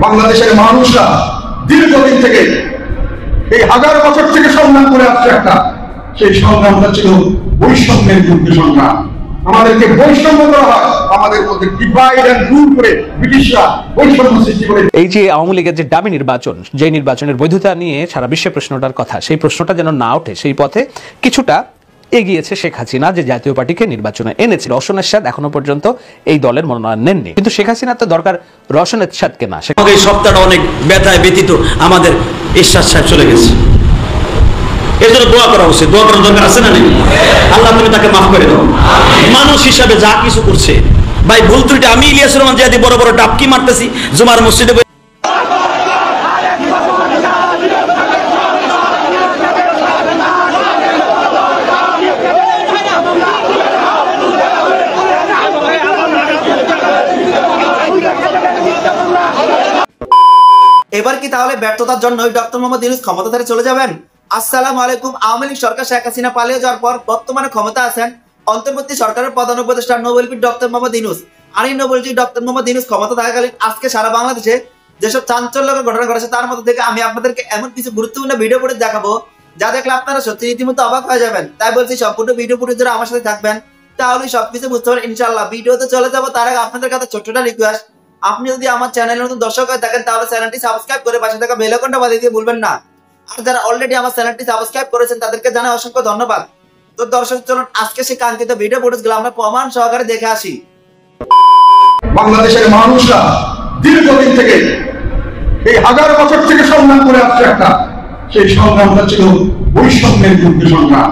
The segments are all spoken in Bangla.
বাংলাদেশের মানুষরা দীর্ঘদিন থেকে এই হাজার বছর থেকে সংগ্রাম করে আসছে একটা, সেই সংগ্রামটা ছিল বৈষম্যের বিরুদ্ধে সংগ্রাম। আমাদেরকে বৈষম্য করা হয়, আমাদের মধ্যে ডিভাইড এন্ড রুল করে ব্রিটিশরা বৈষম্য সৃষ্টি করে। এই যে আওয়ামী লীগের যে ডামি নির্বাচন, যে নির্বাচনের বৈধতা নিয়ে সারা বিশ্বে প্রশ্নটার কথা, সেই প্রশ্নটা যেন না ওঠে, সেই পথে কিছুটা এগিয়েছে শেখ হাসিনা, যে জাতীয় পার্টিকে নির্বাচনে এনেছিল। রওশন এরশাদ এখনো পর্যন্ত এই দলের মনোনয়ন নেননি, কিন্তু শেখ হাসিনা তো দরকার রওশন এরশাদকে না। এই সপ্তাহটা অনেক ব্যথায় ব্যতীত আমাদের এরশাদ সাহেব চলে গেছে, এর জন্য দোয়া করা উচিত। দোয়া করার দরকার আছে না নেই? আল্লাহ তুমি তাকে মাফ করে দাও। মানুষ হিসাবে যা কিছু করছে ভাই, ভুল ত্রুটি আমি ইলিয়াস রহমান জিয়াদি বড় বড় ডাবকি মারতেছি জুমার মসজিদে। এবার কি তাহলে ব্যর্থতার জন্য ডক্টর মোহাম্মদ ইউনূস ক্ষমতা থেকে চলে যাবেন? আসসালামু আলাইকুম। আওয়ামী লীগ সরকার শেখ হাসিনা পালিয়ে যাওয়ার পর বর্তমানে ক্ষমতা আছেন অন্তর্বর্তী সরকারের প্রধান উপদেষ্টা নোবেলবিদ ডক্টর মোহাম্মদ ইউনূস। আর এই নোবেলবিদ ডক্টর মোহাম্মদ ইউনূস ক্ষমতা থাকাকালীন আজকে সারা বাংলাদেশে যেসব চাঞ্চল্যকর ঘটনা ঘটেছে, তার মধ্যে থেকে আমি আপনাদেরকে এমন কিছু গুরুত্বপূর্ণ ভিডিও ফুটেজ দেখাবো যা দেখলে আপনারা সত্যি রীতিমতো অবাক হয়ে যাবেন। তাই বলছি সম্পূর্ণ ভিডিও ফুটেজ ধরে আমার সাথে থাকবেন, তাহলে সবকিছু বুঝতে পারবেন ইনশাআল্লাহ। ভিডিওতে চলে যাবো তার আগে আপনাদের কাছে ছোট্টটা রিকোয়েস্ট, আপনি যদি আমার চ্যানেলের নতুন দর্শক হয়ে থাকেন তাহলে চ্যানেলটি সাবস্ক্রাইব করে পাশে থাকা বেল আইকনটা বাজিয়ে দিতে ভুলবেন না। আর যারা অলরেডি আমার চ্যানেলটি সাবস্ক্রাইব করেছেন তাদেরকে জানাই অসংখ্য ধন্যবাদ। তো দর্শক চলুন আজকে সেই কাঙ্ক্ষিত ভিডিও ফুটেজগুলো আমরা প্রমাণ সহকারে দেখে আসি। বাংলাদেশের মানুষরা দীর্ঘদিন থেকে এই হাজার বছর থেকে সংগ্রাম করে আসছে একটা, সেই সংগ্রামটা ছিল বৈষম্যের বিরুদ্ধে সংগ্রাম।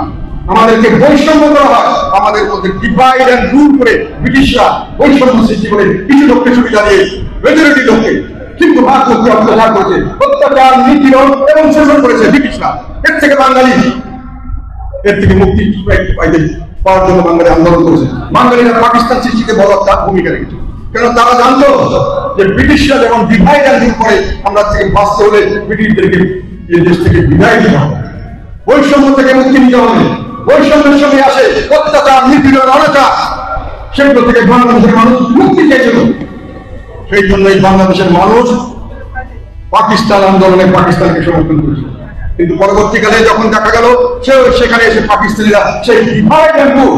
আমাদেরকে বৈষম্য করা হয়, আমাদের মধ্যে ডিভাইড এন্ড রুল করে ব্রিটিশরা বৈষম্য সৃষ্টি করে কিছু লোককে সুবিধা দিয়ে মেজরিটি লোককে কিন্তু ভাগ লোককে অত্যাচার করেছে, অত্যাচার নিপীড়ন এবং শোষণ করেছে ব্রিটিশরা। এর থেকে বাঙালি এর থেকে মুক্তি পাওয়ার জন্য বাঙালি আন্দোলন করেছে। বাঙালিরা পাকিস্তান সৃষ্টিতে বড় একটা ভূমিকা রেখেছে, কেন তারা জানতো যে ব্রিটিশরা যখন ডিভাইড এন্ড রুল করে আমরা থেকে বাঁচতে হলে ব্রিটিশদেরকে এই দেশ থেকে বিদায় দিতে হবে, বৈষম্য থেকে মুক্তি নিতে হবে। বৈষম্যের সঙ্গে আসে অত্যাচার, নিপীড়ন, অনাচার, সেগুলো থেকে বাংলাদেশের মানুষ মুক্তি চেয়েছিল। সেই জন্যই বাংলাদেশের মানুষ পাকিস্তান আন্দোলনে পাকিস্তানকে সমর্থন করেছিল। কিন্তু পরবর্তীকালে যখন দেখা গেল সেখানে এসে পাকিস্তানিরা সেই ডিভাইড এন্ড রুল,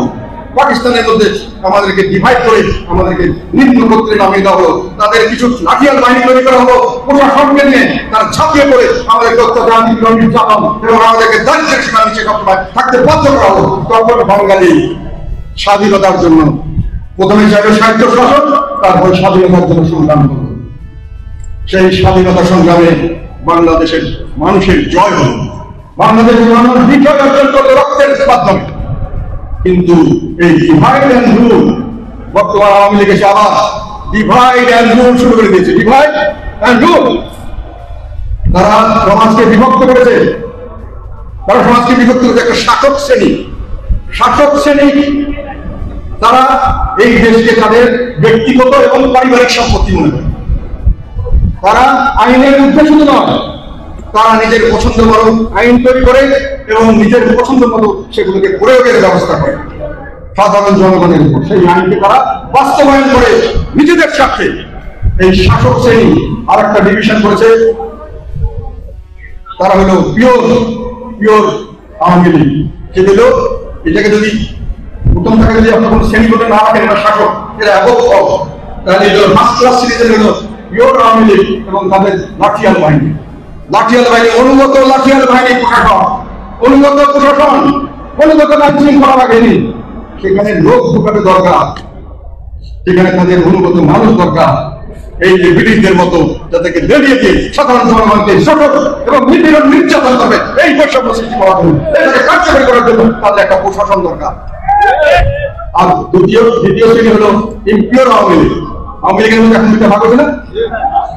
পাকিস্তানের মধ্যে আমাদেরকে ডিভাইড করে আমাদেরকে নিম্ন গোত্রে নামিয়ে দেওয়া হলো, তাদের কিছু লাঠিয়াল বাহিনী তৈরি করা হলো, প্রশাসনকে নিয়ে তারা ঝাঁপিয়ে পড়ে আমাদেরকে অত্যাচার, নির্যাতন এবং আমাদেরকে দারিদ্রের সীমার নিচে সবসময় থাকতে বাধ্য করা হলো। তখন বাঙালি স্বাধীনতার জন্য প্রথমে চাইবে সাহিত্য শাসন, তারপরে স্বাধীনতার জন্য সংগ্রাম করল। সেই স্বাধীনতা সংগ্রামে বাংলাদেশের মানুষের জয় হল, বাংলাদেশের মানুষ বিজয় অর্জন করল রক্তের মাধ্যমে। কিন্তু এই ডিভাইড এন্ড রুল বর্তমান আওয়ামী লীগ এসে আবার ডিভাইড এন্ড রুল শুরু করে দিয়েছে। ডিভাইড এন্ড রুল, তারা সমাজকে বিভক্ত করেছে। তারা সমাজকে বিভক্ত করেছে একটা শাসক শ্রেণী। শাসক শ্রেণী তারা এই দেশকে তাদের ব্যক্তিগত এবং পারিবারিক সম্পত্তি মনে করে। তারা আইনের ঊর্ধ্বে শুধু নয়, তারা নিজের পছন্দ মতো আইন তৈরি করে এবং নিজের পছন্দ মতো সেগুলোকে প্রয়োগের ব্যবস্থা করে সাধারণ জনগণের উপর। সেই আইনকে তারা বাস্তবায়ন করে নিজেদের স্বার্থে। এই শাসক শ্রেণী আর একটা ডিভিশন করেছে, তারা হলো পিওর আওয়ামী লীগ। সেটা হলো এটাকে যদি প্রথম থেকে যদি আপনার কোনো শ্রেণী করে না রাখেন এটা শাসক, এরা একত্র, তাহলে ফার্স্ট ক্লাস সিরিজের হলো পিওর আওয়ামী লীগ এবং তাদের লাঠিয়াল বাহিনী। লাঠিয়াল বাহিনী, অনুগত লাঠিয়াল বাহিনী, প্রশাসন, অনুগত প্রশাসন, অনুগত আইন শৃঙ্খলা বাহিনী। সেখানে লোক ঢুকাতে দরকার, সেখানে তাদের অনুগত মানুষ দরকার। এই যে ব্রিটিশদের মতো যাদেরকে লেলিয়ে দিয়ে সাধারণ জনগণকে শোষণ এবং নিপীড়ন নির্যাতন করবে, এই বৈষম্য সৃষ্টি করার জন্য, এটাকে কার্যকরী করার জন্য তাদের একটা প্রশাসন দরকার। আর দ্বিতীয় শ্রেণী হলো ইম্পিওর আওয়ামী লীগ। আওয়ামী লীগের মধ্যে এখন দুটা ভাগ হয়েছে না,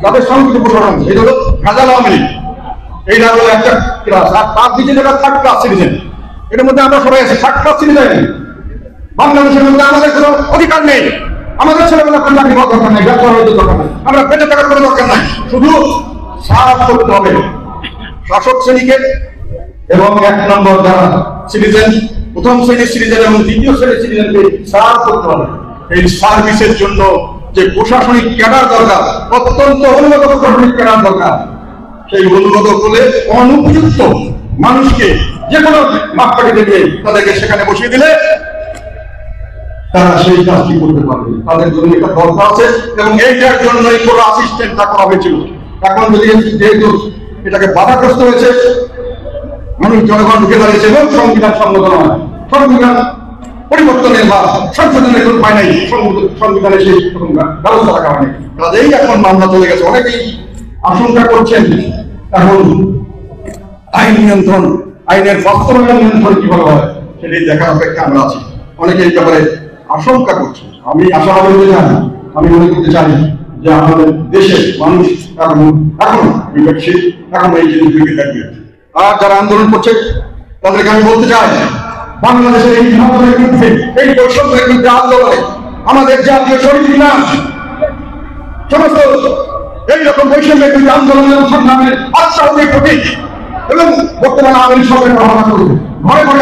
তাদের সংস্কৃতি প্রশাসন, এটা হলো ভেজাল আওয়ামী লীগ। এইটা হলো একটা ক্লাস, আর তার নিচে যেটা থার্ড ক্লাস সিটিজেন। এটার মধ্যে আমরা সবাই আছি থার্ড ক্লাস সিটিজেন। বাংলাদেশের মধ্যে আমাদের কোনো অধিকার নেই, আমাদের ছেলেমেয়েরা কোনো চাকরি করার দরকার নেই, ব্যবসা হওয়ার দরকার নেই, আমরা বেঁচে থাকার কোনো দরকার নাই, শুধু সাফ করতে হবে শাসক শ্রেণীকে এবং 1 নম্বর যারা সিটিজেন, প্রথম শ্রেণীর সিটিজেন এবং দ্বিতীয় শ্রেণীর সিটিজেনকে সার্ভ করতে হবে। এই সার্ভিসের জন্য যে প্রশাসনিক ক্যাডার দরকার, অত্যন্ত উন্নত প্রশাসনিক ক্যাডার দরকার, সেই উন্নত বলে অনুপযুক্ত মানুষকে যে কোনো মাপকাঠিতে দিয়ে তাদেরকে সেখানে বসিয়ে দিলে তারা সেই কাজটি করতে পারবে। তাদের জন্য একটা দরকার আছে এবং এইটার জন্যই কোনো অ্যাসিস্ট্যান্ট রাখা হয়েছিল। এখন যদি যেহেতু এটাকে বাধাগ্রস্ত হয়েছে, মানুষ জনগণ ঢুকে দাঁড়িয়েছে এবং সংবিধান সম্মত নয়, সংবিধান পরিবর্তনের বা সংশোধনের কোনো উপায় নাই, সংবিধানে সেই ব্যবস্থা রাখা হয়নি। কাজেই এখন মামলা চলে গেছে। অনেকেই আশঙ্কা করছেন এখন আইন নিয়ন্ত্রণ, আইনের বাস্তবায়ন নিয়ন্ত্রণ কিভাবে হয় সেটি দেখার অপেক্ষা আমরা আছি। অনেকে এই ব্যাপারে আশঙ্কা করছে। আমি আশাবাদী হতে চাই, আমি মনে করতে চাই যে আমাদের দেশের মানুষ এখন বিবেকশীল, এখন এই জিনিসগুলিকে দেখবে। আর যারা আন্দোলন করছে তাদেরকে আমি বলতে চাই, বাংলাদেশের এই ধর্মের বিরুদ্ধে, এই বৈষম্যের বিরুদ্ধে আন্দোলনে আমাদের জাতীয় শহীদ মিনার সমস্ত এইরকম বৈষম্যের বিরুদ্ধে আন্দোলনের সংগ্রামের আত্মাহুতির প্রতীক এবং বর্তমানে আওয়ামী সরকার ভাবনা করবে ঘরে ঘরে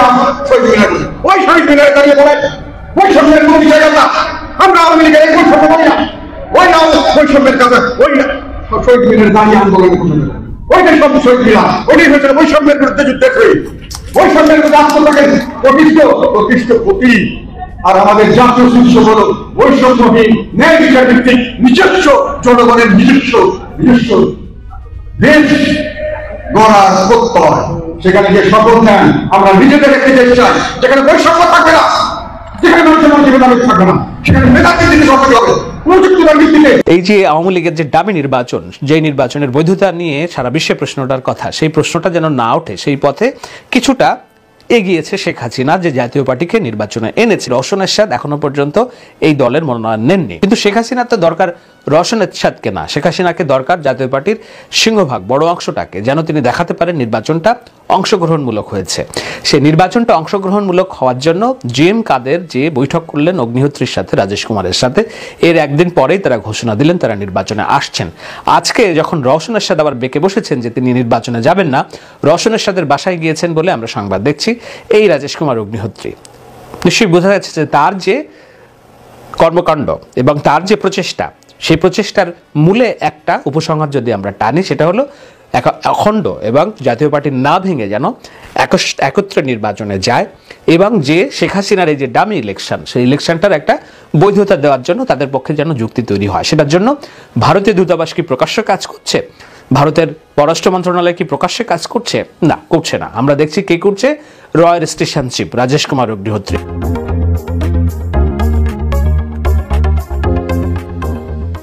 শহীদ মিনার করবে। ওই শহীদ মিনারে দাঁড়িয়ে বলে বৈষম্যের কোনো বিষয় আমরা আওয়ামী লীগের এই বৈষম্য করি না, ওই না বৈষম্যের কাছে ওই শহীদ মিনারে দাঁড়িয়ে আন্দোলনে বসে যাবে। ওইটাই সব শহীদ মিনার, ওইটাই হয়েছে বৈষম্যের বিরুদ্ধে যুদ্ধের শহীদ, বৈষম্যের বিরুদ্ধে আত্মত্যাগের প্রতিষ্ঠ প্রতীক। আর আমাদের জাতীয় শীর্ষ হল বৈষম্যহীন ন্যায় বিচার ভিত্তিক নিজস্ব জনগণের নিজস্ব দেশ গড়ার প্রত্যয়। সেখানে যে শপথ নেন আমরা নিজেদের একটি দেশ চাই যেখানে বৈষম্য থাকবে না, যেখানে মানুষের মধ্যে থাকবে না, সেখানে মেধাকে দিতে সফল হবে। এই যে আওয়ামী লীগের যে ডামি নির্বাচন, যে নির্বাচনের বৈধতা নিয়ে সারা বিশ্বে প্রশ্নটার কথা, সেই প্রশ্নটা যেন না ওঠে সেই পথে কিছুটা এগিয়েছে শেখ হাসিনা, যে জাতীয় পার্টিকে নির্বাচনে এনেছিল। রওশন এরশাদ এখনো পর্যন্ত এই দলের মনোনয়ন নেননি, কিন্তু শেখ হাসিনার তো দরকার রওশন এরশাদকে না, শেখ হাসিনাকে দরকার জাতীয় পার্টির সিংহভাগ বড় অংশটাকে, যেন তিনি দেখাতে পারেন নির্বাচনটা অংশগ্রহণমূলক হয়েছে। সেই নির্বাচনটা অংশগ্রহণমূলক হওয়ার জন্য জিএম কাদের যে বৈঠক করলেন অগ্নিহোত্রীর সাথে, রাজেশ কুমারের সাথে, এর একদিন পরেই তারা ঘোষণা দিলেন তারা নির্বাচনে আসছেন। আজকে যখন রওশন এরশাদ আবার বেঁকে বসেছেন যে তিনি নির্বাচনে যাবেন না, রওশন এরশাদের বাসায় গিয়েছেন বলে আমরা সংবাদ দেখছি এই রাজেশ কুমার অগ্নিহোত্রী। নিশ্চয়ই বোঝা যাচ্ছে যে তার যে কর্মকাণ্ড এবং তার যে প্রচেষ্টা, সেই প্রচেষ্টার মূলে একটা উপসংহার যদি আমরা টানি, সেটা হলো অখণ্ড এবং জাতীয় পার্টি না ভেঙে যেন একত্রে নির্বাচনে যায়, এবং যে শেখ হাসিনার এই যে ডামি ইলেকশন, সেই ইলেকশনটার একটা বৈধতা দেওয়ার জন্য তাদের পক্ষে যেন যুক্তি তৈরি হয়। সেটার জন্য ভারতীয় দূতাবাস কি প্রকাশ্য কাজ করছে? ভারতের পররাষ্ট্র মন্ত্রণালয় কি প্রকাশ্যে কাজ করছে? না, করছে না। আমরা দেখছি কে করছে, রয়ের station chief Rajesh Kumar Agnihotri.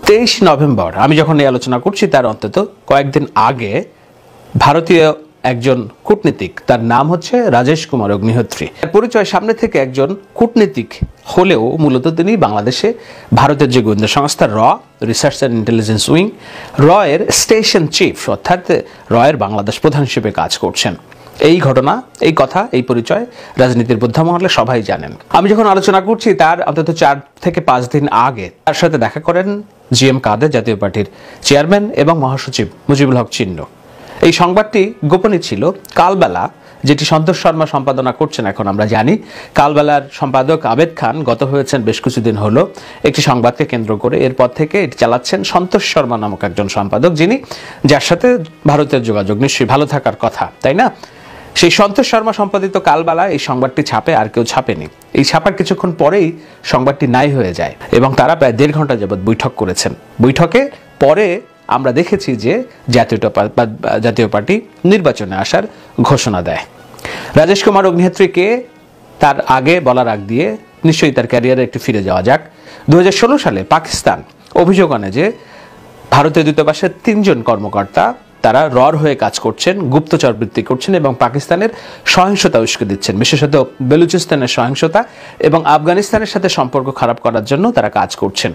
23 November আমি যখন এই আলোচনা করছি তার অন্তত কয়েকদিন আগে ভারতীয় একজন কূটনীতিক, তার নাম হচ্ছে রাজেশ কুমার অগ্নিহোত্রী, পরিচয় সামনে থেকে একজন কূটনীতিক হলেও মূলত তিনি বাংলাদেশে ভারতের যে গোয়েন্দা সংস্থা রিসার্চ অ্যান্ড ইন্টেলিজেন্স উইং, এর স্টেশন চিফ, অর্থাৎ এর বাংলাদেশ প্রধান হিসেবে কাজ করছেন। এই ঘটনা, এই কথা, এই পরিচয় রাজনীতির বুদ্ধামহলে সবাই জানেন। আমি যখন আলোচনা করছি তার অন্তত 4 থেকে 5 দিন আগে তার সাথে দেখা করেন জিএম কাদের, জাতীয় পার্টির চেয়ারম্যান এবং মহাসচিব মুজিবুল হক চিন্নু। এই সংবাদটি গোপনই ছিল। কালবেলা, যেটি সন্তোষ শর্মা সম্পাদনা করছেন এখন আমরা জানি, কালবেলার সম্পাদক আবেদ খান গত হয়েছেন বেশ কিছুদিন হলো একটি সংবাদকে কেন্দ্র করে। এরপর থেকে এটি চালাচ্ছেন সন্তোষ শর্মা নামক একজন সম্পাদক, যার সাথে ভারতের যোগাযোগ নিশ্চয়ই ভালো থাকার কথা, তাই না? সেই সন্তোষ শর্মা সম্পাদিত কালবেলা এই সংবাদটি ছাপে, আর কেউ ছাপেনি। এই ছাপার কিছুক্ষণ পরেই সংবাদটি নাই হয়ে যায় এবং তারা প্রায় 1.5 ঘন্টা যাবৎ বৈঠক করেছেন। বৈঠকে পরে আমরা দেখেছি যে জাতীয় পার্টি নির্বাচনে আসার ঘোষণা দেয়। রাজেশ কুমার অগ্নিহোত্রীকে তার আগে বলার আগ দিয়ে নিশ্চয়ই তার ক্যারিয়ারে একটু ফিরে যাওয়া যাক। 2016 সালে পাকিস্তান অভিযোগ আনে যে ভারতীয় দূতাবাসের 3 জন কর্মকর্তা তারা হয়ে কাজ করছেন, গুপ্তচর বৃত্তি করছেন এবং পাকিস্তানের সহিংসতা উস্কে দিচ্ছেন, বিশেষত বেলুচিস্তানের সহিংসতা এবং আফগানিস্তানের সাথে সম্পর্ক খারাপ করার জন্য তারা কাজ করছেন।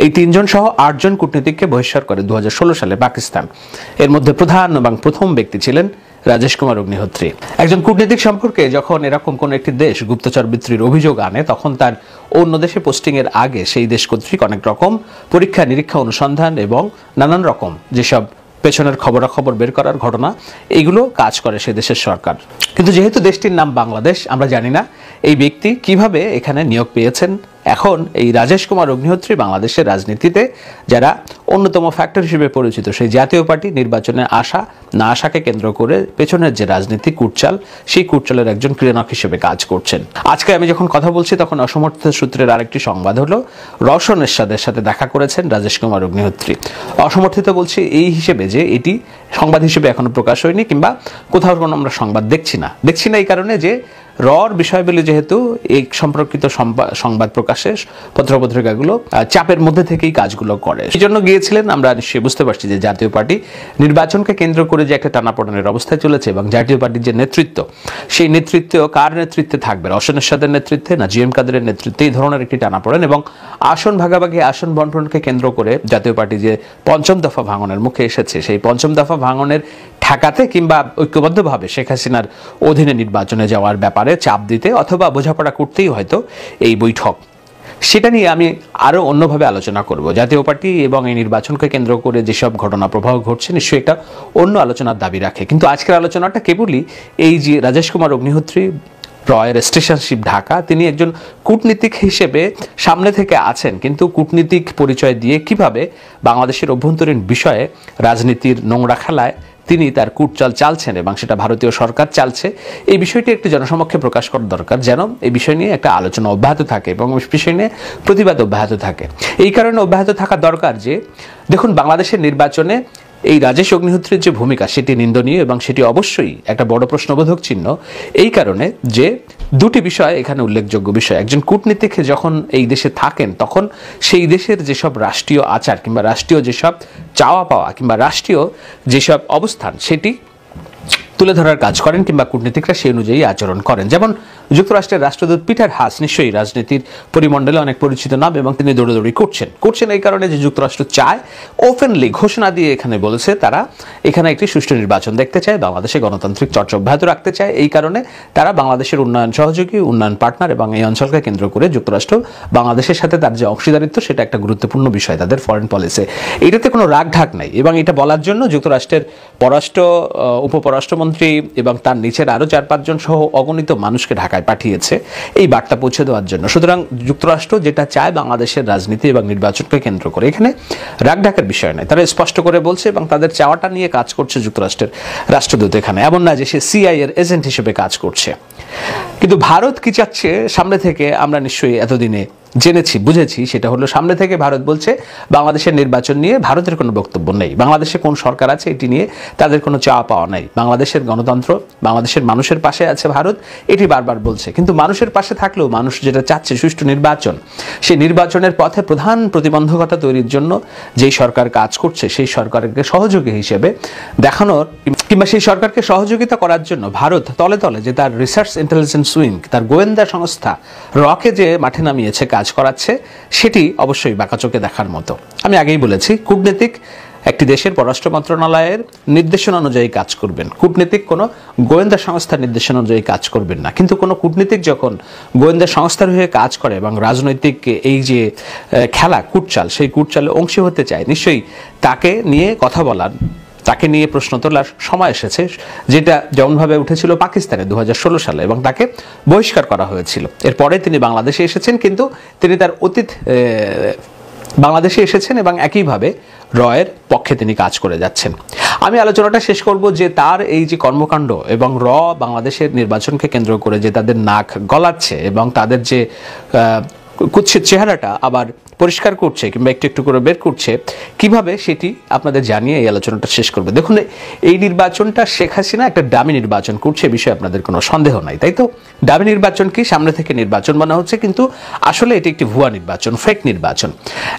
এই 3 জন সহ 8 জন কূটনীতিককে বহিষ্কার করে 2016 সালে পাকিস্তান। এর মধ্যে প্রধান এবং প্রথম ব্যক্তি ছিলেন রাজেশ কুমার অগ্নিহোত্রী। একজন কূটনীতিক সম্পর্কে যখন এরকম কোন একটি দেশ গুপ্তচর বৃত্তির অভিযোগ আনে, তখন তার অন্য দেশে পোস্টিং এর আগে সেই দেশ কর্তৃক অনেক রকম পরীক্ষা নিরীক্ষা, অনুসন্ধান এবং নানান রকম যেসব পেছনের খবরাখবর বের করার ঘটনা, এইগুলো কাজ করে সে দেশের সরকার। কিন্তু যেহেতু দেশটির নাম বাংলাদেশ, আমরা জানি না এই ব্যক্তি কিভাবে এখানে নিয়োগ পেয়েছেন এখন এই রাজেশ কুমার অগ্নিহোত্রী বাংলাদেশের রাজনীতিতে যারা অন্যতম ফ্যাক্টর হিসেবে পরিচিত, সেই জাতীয় পার্টি নির্বাচনে আসা না আসাকে কেন্দ্র করে পেছনের যে রাজনীতি কুটচাল, সেই কুটচালের একজন ক্রিয়ানক হিসেবে কাজ করছেন। আজকে আমি যখন কথা বলছি তখন অসমর্থিত সূত্রের আরেকটি সংবাদ হলো রওশন এরশাদের সাথে দেখা করেছেন রাজেশ কুমার অগ্নিহোত্রী। অসমর্থিত বলছি এই হিসেবে যে এটি সংবাদ হিসেবে এখনো প্রকাশ হয়নি, কিংবা কোথাও কোনো আমরা সংবাদ দেখছি না এই কারণে যে রর বিষয়গুলি যেহেতু এই সম্পর্কিত সংবাদ প্রকাশে পত্রপত্রিকাগুলো চাপের মধ্যে থেকেই কাজগুলো করে, সেই জন্য গিয়েছিলেন। আমরা নিশ্চয়ই বুঝতে পারছি যে জাতীয় পার্টি নির্বাচনকে কেন্দ্র করে যে একটা টানাপোড়েনের অবস্থায় চলেছে এবং জাতীয় পার্টির যে নেতৃত্ব, সেই নেতৃত্ব কার নেতৃত্বে থাকবে, রওশন এরশাদের নেতৃত্বে না জিএম কাদেরের নেতৃত্বে, এই ধরনের একটি টানাপোড়েন এবং আসন ভাগাভাগি, আসন বন্টনকে কেন্দ্র করে জাতীয় পার্টি যে পঞ্চম দফা ভাঙনের মুখে এসেছে, সেই পঞ্চম দফা ভাঙনের ঠেকাতে কিংবা ঐক্যবদ্ধভাবে শেখ হাসিনার অধীনে নির্বাচনে যাওয়ার ব্যাপারে চাপ দিতে অথবা বোঝাপড়া করতেই হয়তো এই বৈঠক। সেটা নিয়ে আমি আরো অন্যভাবে আলোচনা করব। জাতীয় পার্টি এবং এই নির্বাচনকে কেন্দ্র করে যেসব ঘটনা প্রবাহ ঘটছে নিশ্চয়ই এটা অন্য আলোচনার দাবি রাখে, কিন্তু আজকের আলোচনাটা কেবলই এই যে রাজেশ কুমার অগ্নিহোত্রী রয়ের স্টেশনশিপ ঢাকা, তিনি একজন কূটনীতিক হিসেবে সামনে থেকে আছেন, কিন্তু কূটনীতিক পরিচয় দিয়ে কিভাবে বাংলাদেশের অভ্যন্তরীণ বিষয়ে রাজনীতির নোংরা খেলায় তিনি তার কূটচাল চালছেন এবং সেটা ভারতীয় সরকার চালছে, এই বিষয়টি একটি জনসমক্ষে প্রকাশ করা দরকার, যেন এই বিষয় নিয়ে একটা আলোচনা অব্যাহত থাকে এবং এই বিষয় নিয়ে প্রতিবাদ অব্যাহত থাকে। এই কারণে অব্যাহত থাকা দরকার যে দেখুন, বাংলাদেশের নির্বাচনে এই রাজেশ অগ্নিহোত্রীর যে ভূমিকা সেটি নিন্দনীয় এবং সেটি অবশ্যই একটা বড় প্রশ্নবোধক চিহ্ন, এই কারণে যে দুটি বিষয় এখানে উল্লেখযোগ্য বিষয়। একজন কূটনীতিক যখন এই দেশে থাকেন তখন সেই দেশের যেসব রাষ্ট্রীয় আচার কিংবা রাষ্ট্রীয় যেসব চাওয়া পাওয়া কিংবা রাষ্ট্রীয় যেসব অবস্থান সেটি তুলে ধরার কাজ করেন কিংবা কূটনীতিকরা সেই অনুযায়ী আচরণ করেন। যেমন যুক্তরাষ্ট্রের রাষ্ট্রদূত পিটার হাস নিশ্চয়ই রাজনীতির পরিমণ্ডলে অনেক পরিচিত নাম এবং তিনি দৌড়াদৌড়ি করছেন এই কারণে যে যুক্তরাষ্ট্র চায়, ওপেনলি ঘোষণা দিয়ে এখানে বলেছে তারা এখানে একটি সুষ্ঠু নির্বাচন দেখতে চায়, বাংলাদেশে গণতান্ত্রিক চর্চা অব্যাহত রাখতে চায়। এই কারণে তারা বাংলাদেশের উন্নয়ন সহযোগী, উন্নয়ন পার্টনার এবং এই অঞ্চলকে কেন্দ্র করে যুক্তরাষ্ট্র বাংলাদেশের সাথে তার যে অংশীদারিত্ব সেটা একটা গুরুত্বপূর্ণ বিষয় তাদের ফরেন পলিসি। এটাতে কোনো রাগ ঢাক নাই এবং এটা বলার জন্য যুক্তরাষ্ট্রের উপপররাষ্ট্রমন্ত্রী এবং তার নিচের আরো 4-5 জন সহ অগণিত মানুষকে ঢাকায় পাঠিয়েছে এই বার্তা পৌঁছে দেওয়ার জন্য। সুতরাং যুক্তরাষ্ট্র যেটা চায় বাংলাদেশের রাজনীতি এবং নির্বাচনকে কেন্দ্র করে, এখানে রাগ ঢাকার বিষয় নয়, তারা স্পষ্ট করে বলছে এবং তাদের চাওয়াটা নিয়ে কাজ করছে যুক্তরাষ্ট্রের রাষ্ট্রদূত। এখানে এমন না যে সে সিআই এর এজেন্ট হিসেবে কাজ করছে। কিন্তু ভারত কি চাচ্ছে সামনে থেকে আমরা নিশ্চয়ই এতদিনে জেনেছি, বুঝেছি, সেটা হলো সামনে থেকে ভারত বলছে বাংলাদেশের নির্বাচন নিয়ে ভারতের কোনো বক্তব্য নেই, বাংলাদেশে কোন সরকার আছে এটি নিয়ে তাদের কোনো চাওয়া পাওয়া নাই, বাংলাদেশের গণতন্ত্র, বাংলাদেশের মানুষের পাশে আছে ভারত, এটি বারবার বলছে। কিন্তু মানুষের পাশে থাকলেও মানুষ যেটা চাচ্ছে সুষ্ঠু নির্বাচন, সেই নির্বাচনের পথে প্রধান প্রতিবন্ধকতা তৈরির জন্য যেই সরকার কাজ করছে সেই সরকারকে সহযোগী হিসেবে দেখানোর কিংবা সেই সরকারকে সহযোগিতা করার জন্য ভারত তলে তলে যে তার রিসার্চ ইন্টেলিজেন্স উইং, তার গোয়েন্দা সংস্থা রকে যে মাঠে নামিয়েছে কাজ করাচ্ছে, সেটি অবশ্যই বাঁকাচোখে দেখার মতো। আমি আগেই বলেছি, কূটনীতিক একটি দেশের পররাষ্ট্র মন্ত্রণালয়ের নির্দেশনা অনুযায়ী কাজ করবেন, কূটনীতিক কোনো গোয়েন্দা সংস্থার নির্দেশনা অনুযায়ী কাজ করবেন না। কিন্তু কোনো কূটনীতিক যখন গোয়েন্দা সংস্থার হয়ে কাজ করে এবং রাজনৈতিক এই যে খেলা কুটচাল, সেই কুটচালে অংশী হতে চায়, নিশ্চয়ই তাকে নিয়ে কথা বলার, তাকে নিয়ে প্রশ্ন তোলার সময় এসেছে, যেটা যেমনভাবে উঠেছিল পাকিস্তানে 2016 সালে এবং তাকে বহিষ্কার করা হয়েছিল। এরপরে তিনি বাংলাদেশে এসেছেন, কিন্তু তিনি তার অতীত বাংলাদেশে এসেছেন এবং একইভাবে রয়ের পক্ষে তিনি কাজ করে যাচ্ছেন। আমি আলোচনাটা শেষ করব যে তার এই যে কর্মকাণ্ড এবং বাংলাদেশের নির্বাচনকে কেন্দ্র করে যে তাদের নাক গলাচ্ছে এবং তাদের যে কুৎসিত চেহারাটা আবার পরিষ্কার করছে কিংবা একটু একটু করে বের করছে, কিভাবে সেটি আপনাদের জানিয়ে এই আলোচনাটা শেষ করবে। দেখুন, এই নির্বাচনটা শেখ হাসিনা একটা ডামি নির্বাচন করছে, বিষয়ে আপনাদের কোনো সন্দেহ নাই, তাই তো? ডামি নির্বাচন কি? সামনে থেকে নির্বাচন মনে হচ্ছে, কিন্তু আসলে এটি একটি ভুয়া নির্বাচন, ফেক নির্বাচন।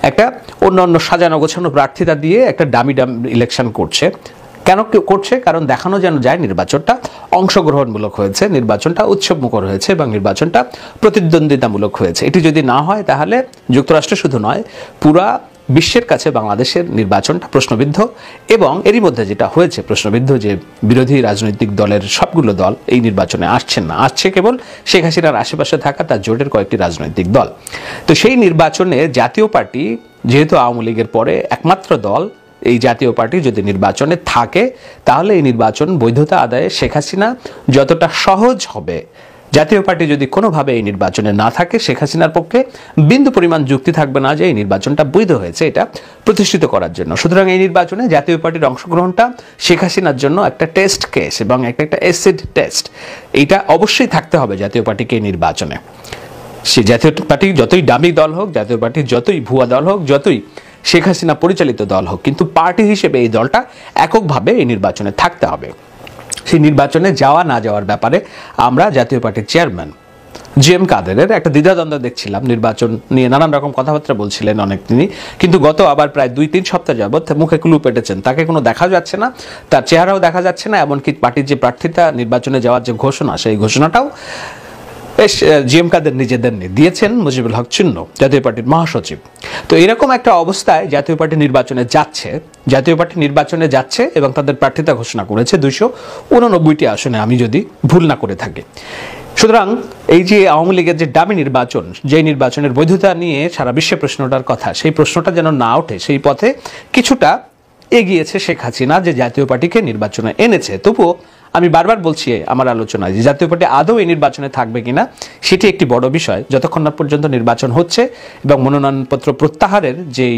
একটা অন্য সাজানো গোছানো প্রার্থিতা দিয়ে একটা ডামি ইলেকশন করছে। কেন করছে? কারণ দেখানো যেন যায় নির্বাচনটা অংশগ্রহণমূলক হয়েছে, নির্বাচনটা উৎসবমুখর হয়েছে এবং নির্বাচনটা প্রতিদ্বন্দ্বিতামূলক হয়েছে। এটি যদি না হয় তাহলে যুক্তরাষ্ট্র শুধু নয়, পুরা বিশ্বের কাছে বাংলাদেশের নির্বাচনটা প্রশ্নবিদ্ধ। এবং এরই মধ্যে যেটা হয়েছে প্রশ্নবিদ্ধ, যে বিরোধী রাজনৈতিক দলের সবগুলো দল এই নির্বাচনে আসছেন না, আসছে কেবল শেখ হাসিনার আশেপাশে থাকা তার জোটের কয়েকটি রাজনৈতিক দল। তো সেই নির্বাচনে জাতীয় পার্টি যেহেতু আওয়ামী লীগের পরে একমাত্র দল, এই জাতীয় পার্টি যদি নির্বাচনে থাকে তাহলে এই নির্বাচন বৈধতা আদায়ে শেখ হাসিনা যতটা সহজ হবে, জাতীয় পার্টি যদি কোনোভাবে এই নির্বাচনে না থাকে, শেখ হাসিনার পক্ষে বিন্দু পরিমাণ যুক্তি থাকবে না যে এই নির্বাচনটা বৈধ হয়েছে এটা প্রতিষ্ঠিত করার জন্য। সুতরাং এই নির্বাচনে জাতীয় পার্টির অংশগ্রহণটা শেখ হাসিনার জন্য একটা টেস্ট কেস এবং একটা অ্যাসিড টেস্ট, এইটা অবশ্যই থাকতে হবে জাতীয় পার্টিকে এই নির্বাচনে। সে জাতীয় পার্টি যতই দামি দল হোক, জাতীয় পার্টি যতই ভুয়া দল হোক, যতই শেখ হাসিনা পরিচালিত দল হোক, কিন্তু পার্টি হিসেবে এই দলটা এককভাবে এই নির্বাচনে থাকতে হবে। সেই নির্বাচনে যাওয়া না যাওয়ার ব্যাপারে আমরা জাতীয় পার্টির চেয়ারম্যান জিএম কাদেরের একটা দ্বিধাদ্বন্দ্ব দেখছিলাম। নির্বাচন নিয়ে নানান রকম কথাবার্তা বলছিলেন অনেক তিনি, কিন্তু গত আবার প্রায় 2-3 সপ্তাহ যাবৎ মুখে কুলু পেটেছেন, তাকে কোনো দেখা যাচ্ছে না, তার চেহারাও দেখা যাচ্ছে না, এমনকি পার্টির যে প্রার্থিতা নির্বাচনে যাওয়ার যে ঘোষণা, সেই ঘোষণাটাও জিএম কাদের নিজেদের দিয়েছেন মুজিবুল হক চিন্ন, জাতীয় পার্টির মহাসচিব। তো এরকম একটা অবস্থায় জাতীয় পার্টি নির্বাচনে যাচ্ছে এবং তাদের প্রার্থিতা ঘোষণা করেছে 289টি আসনে, আমি যদি ভুল না করে থাকি। সুতরাং এই যে আওয়ামী লীগের যে ডামি নির্বাচন, যে নির্বাচনের বৈধতা নিয়ে সারা বিশ্বে প্রশ্নটার কথা, সেই প্রশ্নটা যেন না ওঠে, সেই পথে কিছুটা এগিয়েছে শেখ হাসিনা যে জাতীয় পার্টিকে নির্বাচনে এনেছে। তবুও আমি বারবার বলছি আমার আলোচনায় যে জাতীয় পার্টি আদৌ এই নির্বাচনে থাকবে কিনা সেটি একটি বড় বিষয়। যতক্ষণ না পর্যন্ত নির্বাচন হচ্ছে এবং মনোনয়নপত্র প্রত্যাহারের যেই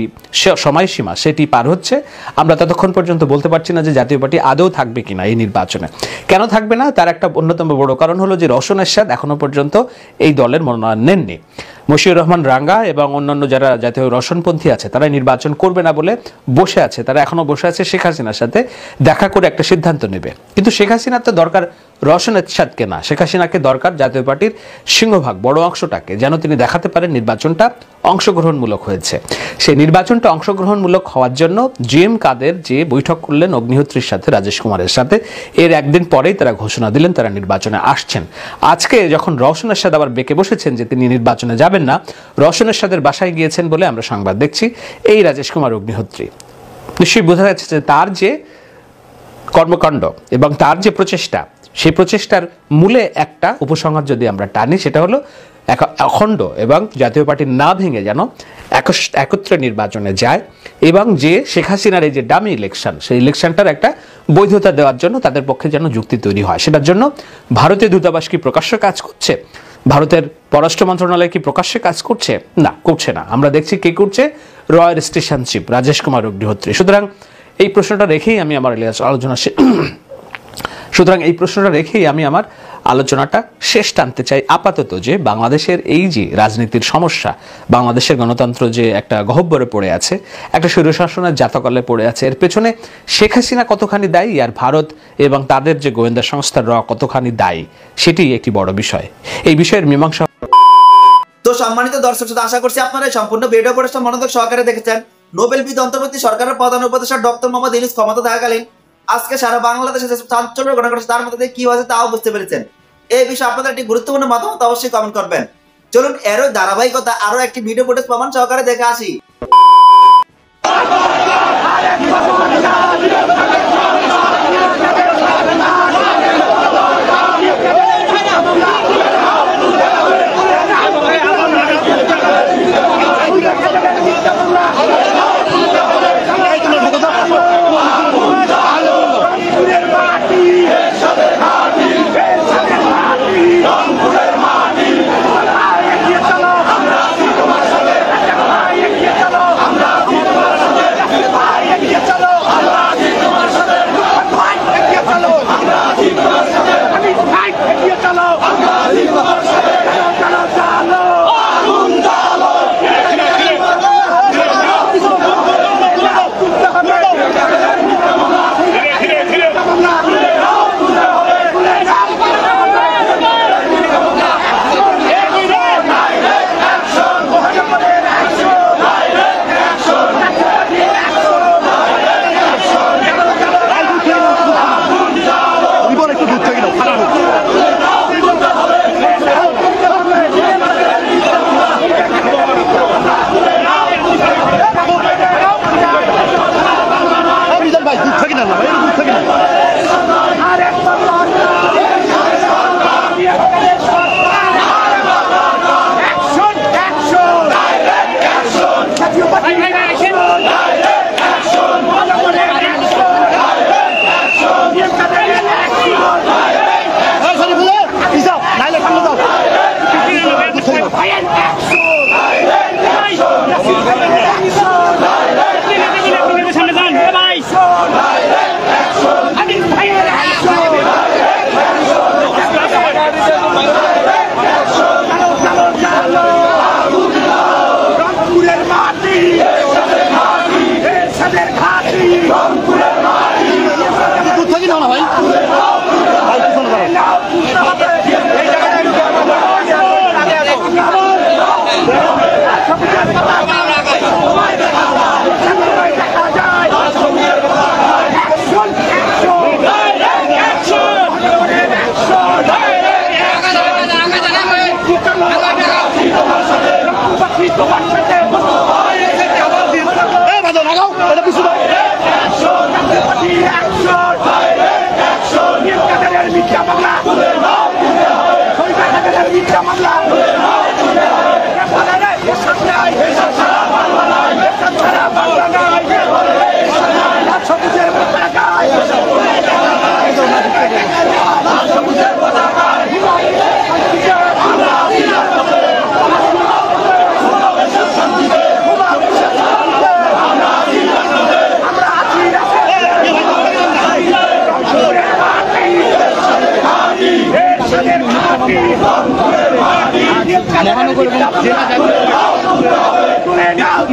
সময়সীমা সেটি পার হচ্ছে, আমরা ততক্ষণ পর্যন্ত বলতে পারছি না যে জাতীয় পার্টি আদৌ থাকবে কিনা এই নির্বাচনে। কেন থাকবে না তার একটা অন্যতম বড় কারণ হলো যে রওশন এরশাদ এখনো পর্যন্ত এই দলের মনোনয়ন নেননি। মশিউর রহমান রাঙ্গা এবং অন্যান্য যারা জাতীয় রওশনপন্থী আছে তারা নির্বাচন করবে না বলে বসে আছে, তারা এখনো বসে আছে শেখ হাসিনার সাথে দেখা করে একটা সিদ্ধান্ত নেবে। কিন্তু শেখ হাসিনার তো দরকার রওশন এরশাদকে না, শেখ হাসিনাকে দরকার জাতীয় পার্টির সিংহভাগ বড় অংশটাকে, যেন তিনি দেখাতে পারেন নির্বাচনটা অংশগ্রহণমূলক হয়েছে। সেই নির্বাচনটা অংশগ্রহণমূলক হওয়ার জন্য জিএম কাদের যে বৈঠক করলেন অগ্নিহোত্রীর সাথে, রাজেশ কুমারের সাথে, এর একদিন পরেই তারা ঘোষণা দিলেন তারা নির্বাচনে আসছেন। আজকে যখন রওশন এরশাদ আবার বেঁকে বসেছেন যে তিনি নির্বাচনে যাবেন না, রওশন এরশাদের বাসায় গিয়েছেন বলে আমরা সংবাদ দেখছি এই রাজেশ কুমার অগ্নিহোত্রী। নিশ্চয়ই বোঝা যাচ্ছে যে তার যে কর্মকাণ্ড এবং তার যে প্রচেষ্টা, সেই প্রচেষ্টার মূলে একটা উপসংহার যদি আমরা টানি, সেটা হলো অখণ্ড এবং জাতীয় পার্টি না ভেঙে যেন একত্রে নির্বাচনে যায় এবং যে শেখ হাসিনার এই যে ডামি ইলেকশন, সেই ইলেকশনটার একটা বৈধতা দেওয়ার জন্য তাদের পক্ষে যেন যুক্তি তৈরি হয়। সেটার জন্য ভারতীয় দূতাবাস কি প্রকাশ্যে কাজ করছে? ভারতের পররাষ্ট্র মন্ত্রণালয় কি প্রকাশ্যে কাজ করছে? না, করছে না। আমরা দেখছি কে করছে? রয়্যাল স্টেশনশিপ, রাজেশ কুমার অগ্নিহোত্রী। সুতরাং এই প্রশ্নটা রেখেই আমি আমার আলোচনাটা শেষ টানতে চাই আপাতত, যে বাংলাদেশের এই যে রাজনীতির সমস্যা, বাংলাদেশের গণতন্ত্র যে একটা গহ্বরে পড়ে আছে, একটা স্বৈরশাসনের জাতকলে পড়ে আছে, এর পেছনে শেখ হাসিনা কতখানি দায়ী আর ভারত এবং তাদের যে গোয়েন্দা সংস্থার কতখানি দায়ী, সেটি একটি বড় বিষয়। এই বিষয়ের মীমাংসা। তো সম্মানিত দর্শক, আশা করছি আপনারা এই সম্পূর্ণ ভিডিও পড়াশোনা মনোযোগ সহকারে দেখেছেন। নোবেলবিদ অন্তর্বর্তী সরকারের প্রধান উপদেষ্টা ডক্টর মোহাম্মদ ইউনূস ক্ষমতা থাকাকালীন আজকে সারা বাংলাদেশে যে চাঞ্চল্য ঘটনা ঘটেছে তার মধ্যে কি হয়েছে তাও বুঝতে পেরেছেন। এই বিষয়ে আপনাদের একটি গুরুত্বপূর্ণ মতামত অবশ্যই কমেন্ট করবেন। চলুন এরও ধারাবাহিকতা আরো একটি ভিডিও ফুটেজ প্রমাণ সহকারে দেখে আসি। নাইলে সামনে যাও। মহানগর এবং জেলা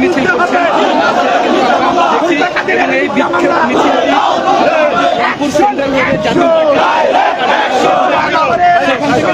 মিছিল করছে এবং এই বিক্ষোভ মিছিলটি রংপুর সেন্ট্রাল রোডের জাতীয় সেখান থেকে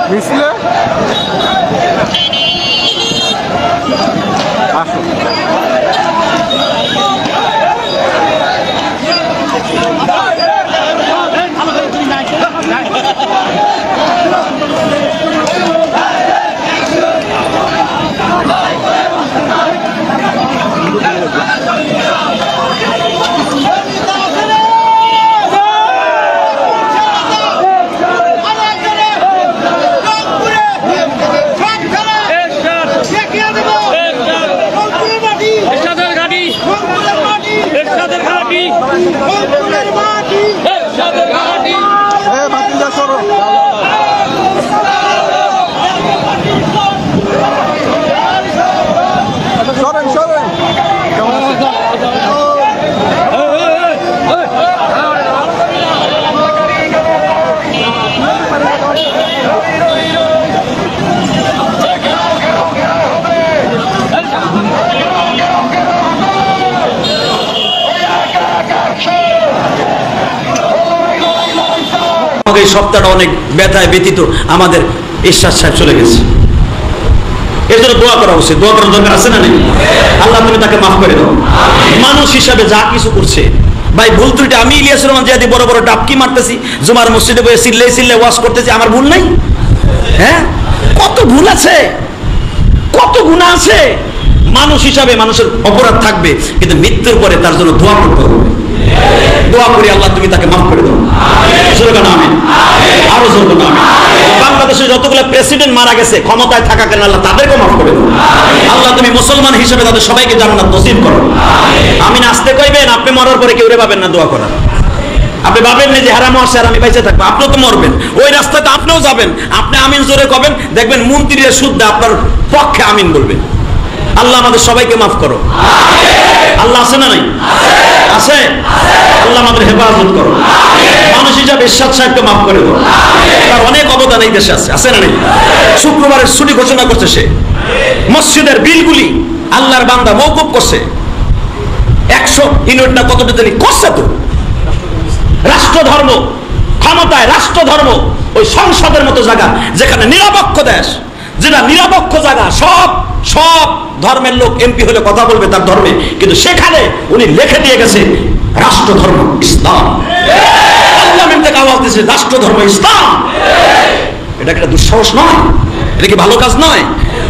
মিছিলে আসো এই সপ্তাহটা অনেক ব্যথায় ব্যতীত আমাদের ঈশ্বর সাহেব চলে গেছে। এর জন্য দোয়া করা উচিত, দোয়া করার দরকার আছে না নেই? আল্লাহ তুমি তাকে মাফ করে দাও। মানুষ হিসাবে যা কিছু করছে ভাই, ভুল ত্রুটি আমি ইলিয়াস রহমান জিয়াদি বড় বড় ডাবকি মারতেছি, জুমার মসজিদে বসে চিল্লে ওয়াজ করতেছি, আমার ভুল নাই? হ্যাঁ, কত ভুল আছে, কত গুনাহ আছে। মানুষ হিসাবে মানুষের অপরাধ থাকবে, কিন্তু মৃত্যুর পরে তার জন্য দোয়া করতে হবে। দোয়া করি আল্লাহ তুমি তাকে মাফ করে দাও। আরো জোর না। বাংলাদেশে যতগুলো প্রেসিডেন্ট মারা গেছে ক্ষমতায় থাকাকালীন, আল্লাহ তাদেরকে মাফ করে দাও। আল্লাহ তুমি মুসলমান হিসেবে তাদের সবাইকে জান্নাত নসিব করো। আমি আসতে কইবেন, আপনি মরার পরে কেউ পাবেন না দোয়া করা। আপনি ভাবেন না যে হারামো আসছে আর আমি বেঁচে থাকবো, আপনিও তো মরবেন, ওই রাস্তাতে আপনিও যাবেন। আপনি আমিন জোরে কবেন, দেখবেন মন্ত্রীরা শুদ্ধ আপনার পক্ষে আমিন বলবেন। আল্লাহ আমাদের সবাইকে মাফ করো। আল্লাহ আছে না নাই? আছে। আল্লাহ আমাদের হেফাজত করো। মানুষ হিসাবে এরশাদ সাহেবকে মাফ করে দাও, তার অনেক অবদান এই দেশে আছে না নাই? শুক্রবারের ছুটি ঘোষণা করছে সে, মসজিদের বিলগুলি আল্লাহর বান্দা মওকুফ করছে। 100 ইউনিট না কতটা দিলি করছে তো। রাষ্ট্রধর্ম ক্ষমতায়, রাষ্ট্রধর্ম ওই সংসদের মতো জায়গা, যেখানে নিরপেক্ষ দেশ, যেটা নিরপেক্ষ জায়গা, সব ধর্মের লোক এমপি হলে কথা বলবে তার ধর্মে, কিন্তু সেখানে উনি লিখে দিয়ে গেছে রাষ্ট্রধর্ম ইসলাম। পার্লামেন্ট থেকে আওয়াজ দিয়েছে রাষ্ট্রধর্ম ইসলাম। এটা একটা দুঃসাহস নয়? এটা কি ভালো কাজ নয়?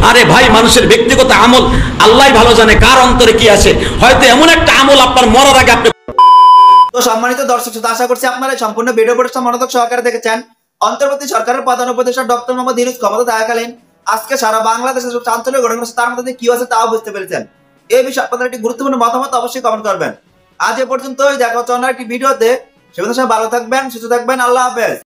আরে ভাই, মানুষের ব্যক্তিগত আমল আল্লাহ ভালো জানে কার অন্তরে কি আছে। হয়তো এমন একটা আমল আপনার মরার আগে আপনি। তো সম্মানিত দর্শক শ্রোতা, আশা করছি আপনারা সম্পূর্ণ ভিডিও পরিবেশটা মনোযোগ সহকারে দেখেছেন। অন্তর্বর্তী সরকারের প্রধান উপদেষ্টা ডক্টর মোহাম্মদ ইউনূস ক্ষমতা থাকাকালীন আজকে সারা বাংলাদেশে সব চাঞ্চল্য ঘটনা ঘটছে, তার মধ্যে কি আছে তাও বুঝতে পেরেছেন। এই বিষয়ে আপনাদের একটি গুরুত্বপূর্ণ মতামত অবশ্যই কমেন্ট করবেন। আজ এ পর্যন্তই, দেখা হচ্ছে অন্য একটি ভিডিওতে। সে পর্যন্ত সবাই ভালো থাকবেন, সুস্থ থাকবেন। আল্লাহ হাফেজ।